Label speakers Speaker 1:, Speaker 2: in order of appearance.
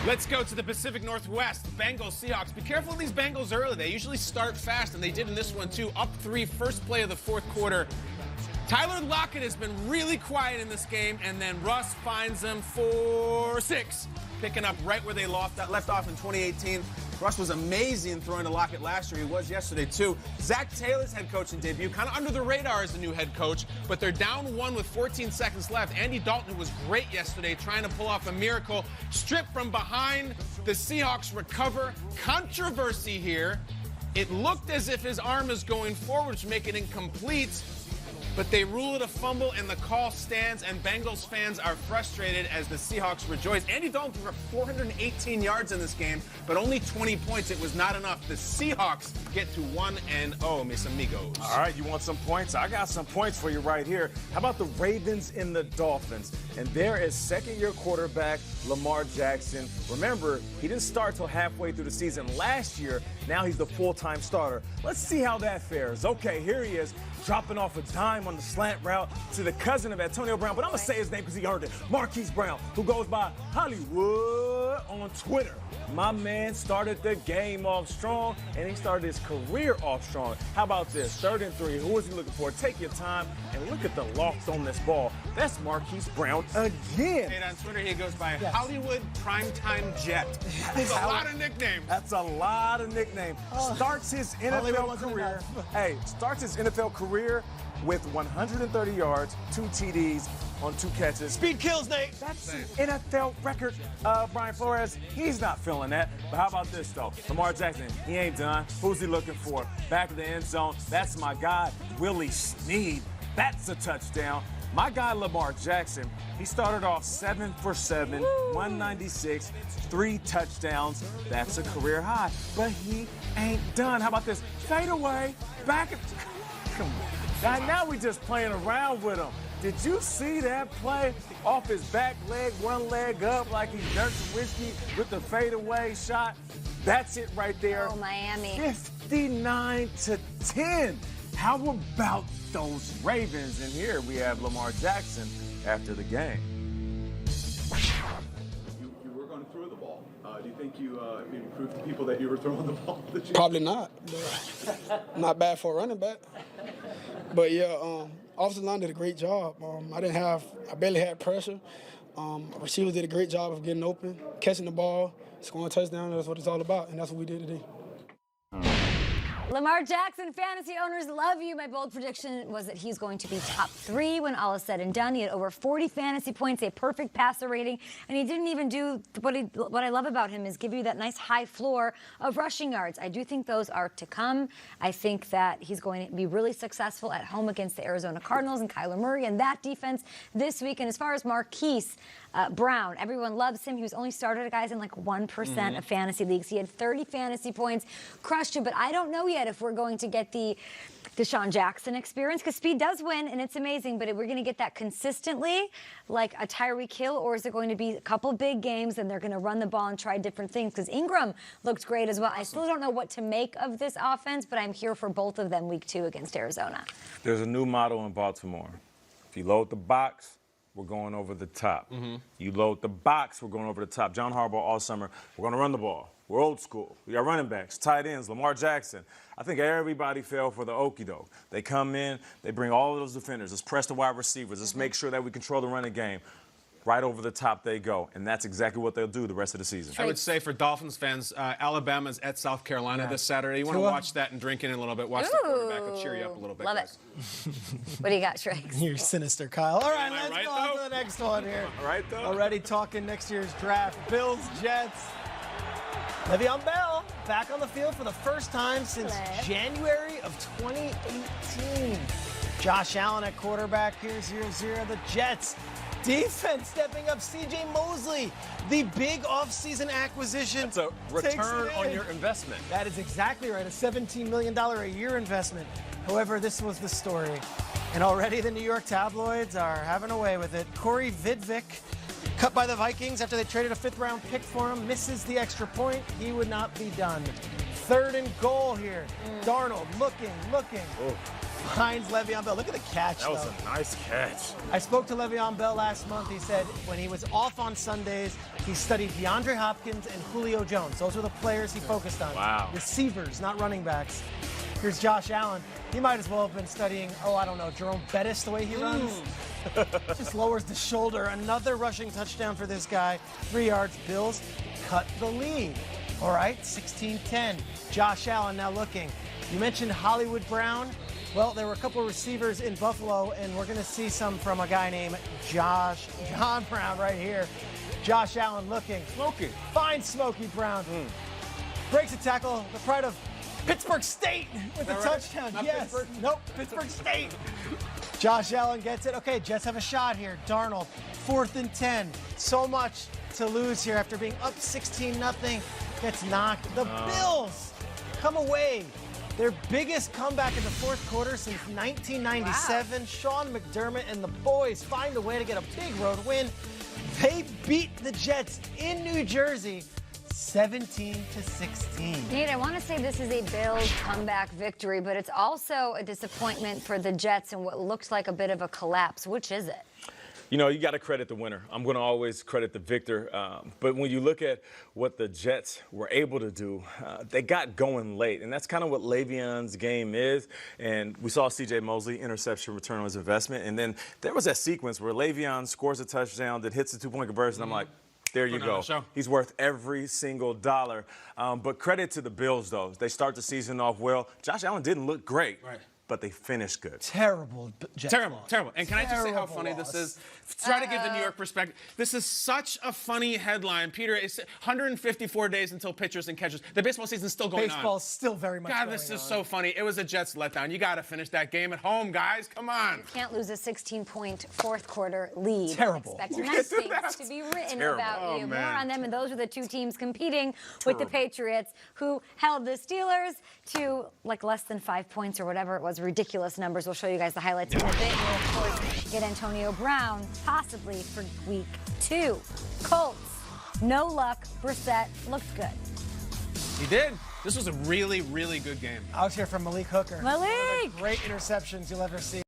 Speaker 1: Let's go to the Pacific Northwest. Bengals, Seahawks. Be careful of these Bengals early. They usually start fast, and they did in this one, too. Up 3, first play of the fourth quarter. Tyler Lockett has been really quiet in this game, and then Russ finds them for 6, picking up right where they left off in 2018. Russ was amazing throwing to Lockett last year. He was yesterday, too. Zach Taylor's head coaching debut, kind of under the radar as the new head coach, but they're down 1 with 14 seconds left. Andy Dalton was great yesterday, trying to pull off a miracle. Stripped from behind, the Seahawks recover. Controversy here. It looked as if his arm is going forward to make it incomplete, but they rule it a fumble, and the call stands, and Bengals fans are frustrated as the Seahawks rejoice. Andy Dalton threw for 418 yards in this game, but only 20 points. It was not enough. The Seahawks get to 1-0, mis amigos.
Speaker 2: All right, you want some points? I got some points for you right here. How about the Ravens and the Dolphins? And there is second-year quarterback Lamar Jackson. Remember, he didn't start till halfway through the season last year. Now he's the full-time starter. Let's see how that fares. Okay, here he is, dropping off a dime on the slant route to the cousin of Antonio Brown, but I'm going to say his name because he earned it, Marquise Brown, who goes by Hollywood on Twitter. My man started the game off strong, and he started his career off strong. How about this? 3rd and 3. Who is he looking for? Take your time and look at the locks on this ball. That's Marquise Brown again.
Speaker 1: And on Twitter, he goes by Hollywood Primetime Jet. That's a lot of nicknames.
Speaker 2: That's a lot of nicknames. Starts his NFL career. Hey, starts his NFL career with 130 yards, 2 TDs on 2 catches.
Speaker 3: Speed kills, Nate.
Speaker 2: That's an NFL record. Brian Flores, he's not feeling that. But how about this, though? Lamar Jackson, he ain't done. Who's he looking for? Back of the end zone. That's my guy, Willie Snead. That's a touchdown. My guy, Lamar Jackson, he started off 7 for 7, 196, 3 touchdowns. That's a career high. But he ain't done. How about this? Fade away. Back. Come on. Now we just playing around with him. Did you see that play off his back leg, one leg up like he Dirk Nowitzki with the fadeaway shot? That's it right there.
Speaker 4: Oh, Miami.
Speaker 2: 59-10. How about those Ravens? And here we have Lamar Jackson after the game.
Speaker 5: You were going to throw the ball. Do you think you proved to people that you were throwing the ball?
Speaker 6: Probably not. Not bad for a running back. But yeah, offensive line did a great job. I barely had pressure. Receivers did a great job of getting open, catching the ball, scoring a touchdown. That's what it's all about, and that's what we did today.
Speaker 4: Lamar Jackson, fantasy owners love you. My bold prediction was that he's going to be top 3 when all is said and done. He had over 40 fantasy points, a perfect passer rating, and he didn't even do what I love about him is give you that nice high floor of rushing yards. I do think those are to come. I think that he's going to be really successful at home against the Arizona Cardinals and Kyler Murray and that defense this week. And as far as Marquise Brown, everyone loves him. He was only started, guys, in like 1% of fantasy leagues. He had 30 fantasy points, crushed him, but I don't know yet if we're going to get the Deshaun Jackson experience, because speed does win, and it's amazing, but we're going to get that consistently, like a Tyreek Hill, or is it going to be a couple big games and they're going to run the ball and try different things? Because Ingram looked great as well. Awesome. I still don't know what to make of this offense, but I'm here for both of them week 2 against Arizona.
Speaker 2: There's a new motto in Baltimore. If you load the box, we're going over the top. You load the box, we're going over the top. John Harbaugh all summer, we're going to run the ball. We're old school. We got running backs, tight ends, Lamar Jackson. I think everybody fell for the okie doke. They come in, they bring all of those defenders. Let's press the wide receivers. Let's make sure that we control the running game. Right over the top they go, and that's exactly what they'll do the rest of the season.
Speaker 1: I would say for Dolphins fans, Alabama's at South Carolina this Saturday. You want to watch that and drink in a little bit. Watch the quarterback. It'll cheer you up a little bit.
Speaker 4: Love
Speaker 1: guys.
Speaker 4: it. What do you got, Shrek?
Speaker 3: You're sinister, Kyle. All right, let's
Speaker 1: right,
Speaker 3: go on to the next one here.
Speaker 2: All right, though.
Speaker 3: Already talking next year's draft. Bills, Jets. Le'Veon Bell back on the field for the first time since January of 2018. Josh Allen at quarterback here, 0-0. The Jets. Defense stepping up. C.J. Mosley, the big offseason acquisition.
Speaker 2: It's a return on your investment.
Speaker 3: That is exactly right, a $17 million a year investment. However, this was the story. And already the New York tabloids are having a way with it. Corey Vidvik, cut by the Vikings after they traded a 5th-round pick for him, misses the extra point. He would not be done. 3rd and goal here. Darnold looking.
Speaker 2: Oh.
Speaker 3: finds Le'Veon Bell. Look at the catch,
Speaker 2: That was
Speaker 3: though.
Speaker 2: a nice catch.
Speaker 3: I spoke to Le'Veon Bell last month. He said when he was off on Sundays, he studied DeAndre Hopkins and Julio Jones. Those were the players he focused on.
Speaker 2: Wow.
Speaker 3: Receivers, not running backs. Here's Josh Allen. He might as well have been studying, I don't know, Jerome Bettis, the way he runs. Just lowers the shoulder. Another rushing touchdown for this guy. 3 yards. Bills cut the lead. All right, 16-10. Josh Allen now looking. You mentioned Hollywood Brown. Well, there were a couple of receivers in Buffalo, and we're going to see some from a guy named John Brown right here. Josh Allen looking.
Speaker 2: Smokey.
Speaker 3: Finds Smokey Brown. Breaks a tackle. The pride of Pittsburgh State with the touchdown.
Speaker 1: Not
Speaker 3: Yes.
Speaker 1: Pittsburgh?
Speaker 3: Nope, Pittsburgh State. Josh Allen gets it. Okay, Jets have a shot here. Darnold, 4th and 10. So much to lose here after being up 16-0. Gets knocked. The Bills come away. Their biggest comeback in the fourth quarter since 1997. Wow. Sean McDermott and the boys find a way to get a big road win. They beat the Jets in New Jersey 17-16.
Speaker 4: Nate, I want to say this is a Bills comeback victory, but it's also a disappointment for the Jets and what looks like a bit of a collapse. Which is it?
Speaker 2: You know, you got to credit the winner. I'm going to always credit the victor. But when you look at what the Jets were able to do, they got going late. And that's kind of what Le'Veon's game is. And we saw C.J. Mosley interception return on his investment. And then there was that sequence where Le'Veon scores a touchdown that hits the two-point conversion. I'm like, there you go. He's worth every single dollar. But credit to the Bills, though. They start the season off well. Josh Allen didn't look great. Right. But they finished good.
Speaker 3: Terrible.
Speaker 1: Terrible. And can I just say how funny this is? Try to give the New York perspective. This is such a funny headline. Peter, it's 154 days until pitchers and catchers. The baseball season's still going on.
Speaker 3: Baseball's still very much going on.
Speaker 1: God, this is so funny. It was a Jets letdown. You got to finish that game at home, guys. Come on.
Speaker 4: You can't lose a 16-point fourth quarter lead.
Speaker 3: Terrible.
Speaker 4: Expect nice things to be written about you. More on them, and those are the two teams competing with the Patriots, who held the Steelers to like less than 5 points or whatever it was. Ridiculous numbers. We'll show you guys the highlights in a bit. We'll, of course, get Antonio Brown possibly for week 2. Colts, no luck. Brissett looked good.
Speaker 1: He did. This was a really, really good game.
Speaker 3: Out here from Malik Hooker.
Speaker 4: Malik!
Speaker 3: One of the great interceptions you'll ever see.